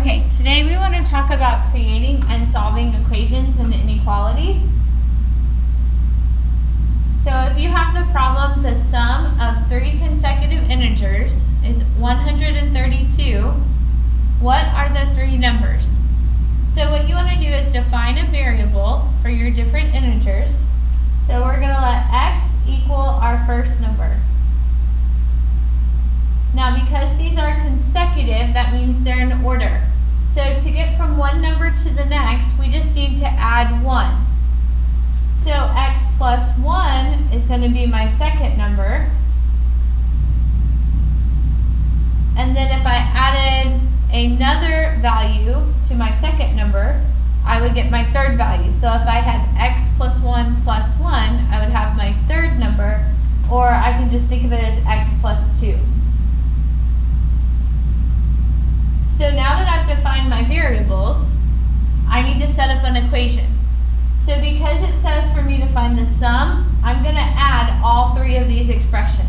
Okay, today we want to talk about creating and solving equations and inequalities. So if you have the problem, the sum of three consecutive integers is 132, what are the three numbers? So what you want to do is define a variable for your different integers. So we're going to let x equal our first number. Now because these are consecutive, that means they're in order. So to get from one number to the next, we just need to add 1. So x plus 1 is going to be my second number. And then if I added another value to my second number, I would get my third value. So if I had x plus 1 plus 1, I would have my third number, or I can just think of it as x plus 2. So now that I've defined my variables, I need to set up an equation. So because it says for me to find the sum, I'm going to add all three of these expressions.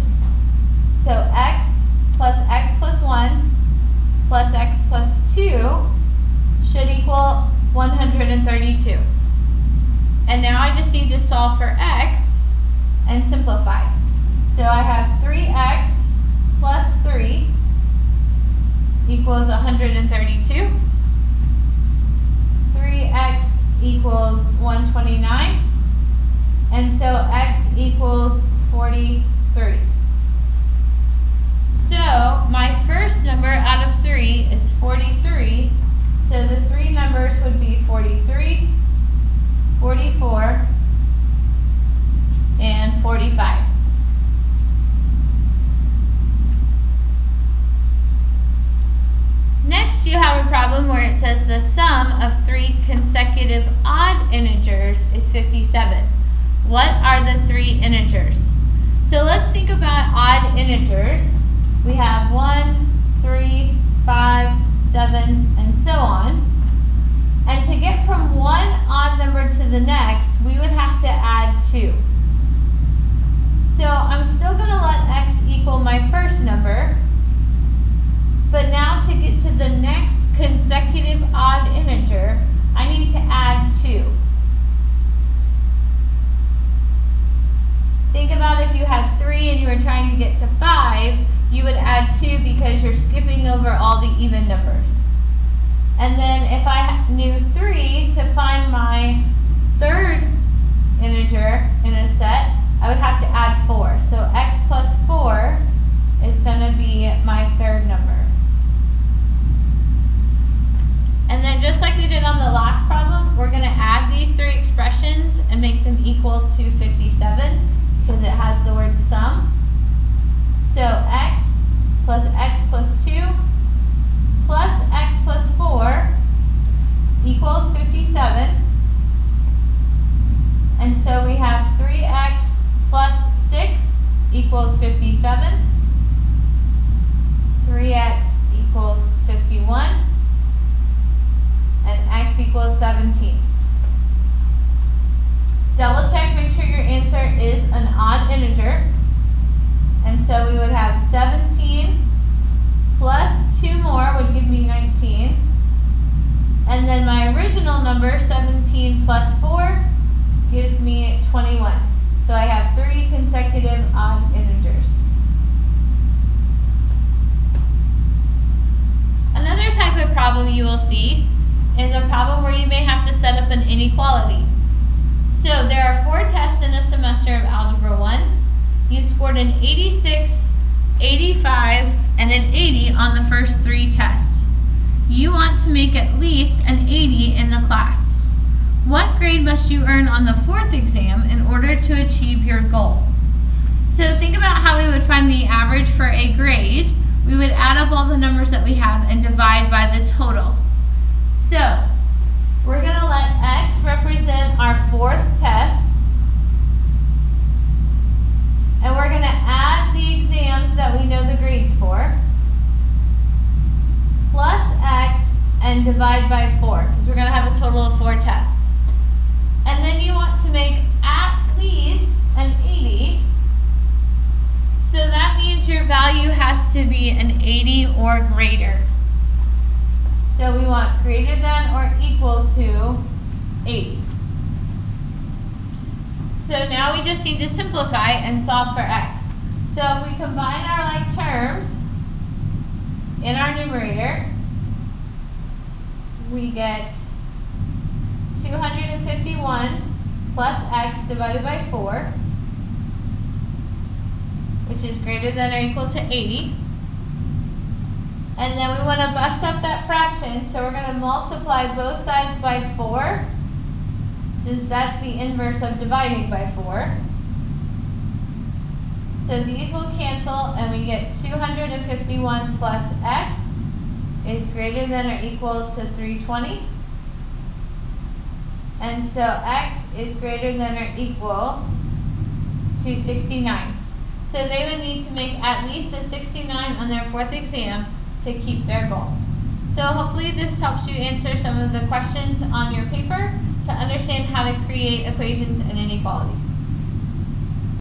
So x plus 1 plus x plus 2 should equal 132. And now I just need to solve for x and simplify. So I have 3x plus 3 equals 132. 3x equals 129. And so x equals 43. So my first number out of 3 is 43. So the three numbers would be 43, 44, and 45. Next, you have a problem where it says the sum of three consecutive odd integers is 57. What are the three integers? So let's think about odd integers. We have 1, 3, 5, 7, and so on. And to get from one odd number to the next, we would have to add 2. So I'm still going to let x equal my first number. But now to get to the next consecutive odd integer, I need to add 2. Think about if you had 3 and you were trying to get to 5, you would add 2 because you're skipping over all the even numbers. And then if I knew 3 to find my third integer in a set, I would have to add 4. So x plus 4 is going to be my third number. And then just like we did on the last problem, we're going to add these three expressions and make them equal to 57 because it has the word sum. So x plus 2 plus x plus 4 equals 57. And so we have 3x plus 6 equals 57. 3x equals 51. And x equals 17. Double check, make sure your answer is an odd integer. And so we would have 17 plus 2 more would give me 19. And then my original number, 17 plus 4, gives me 21. So I have 3 consecutive odd integers. Another type of problem you will see is a problem where you may have to set up an inequality. So there are 4 tests in a semester of Algebra 1. You scored an 86, 85, and an 80 on the first 3 tests. You want to make at least an 80 in the class. What grade must you earn on the 4th exam in order to achieve your goal? So think about how we would find the average for a grade. We would add up all the numbers that we have and divide by the total. So, we're going to let x represent our 4th test, and we're going to add the exams that we know the grades for, plus x, and divide by 4, because we're going to have a total of 4 tests. And then you want to make at least an 80, so that means your value has to be an 80 or greater. So we want greater than or equal to 80. So now we just need to simplify and solve for x. So if we combine our like terms in our numerator, we get 251 plus x divided by 4, which is greater than or equal to 80. And then we want to bust up that fraction, so we're going to multiply both sides by 4, since that's the inverse of dividing by 4. So these will cancel, and we get 251 plus x is greater than or equal to 320. And so x is greater than or equal to 69. So they would need to make at least a 69 on their 4th exam to keep their goal. So hopefully this helps you answer some of the questions on your paper to understand how to create equations and inequalities.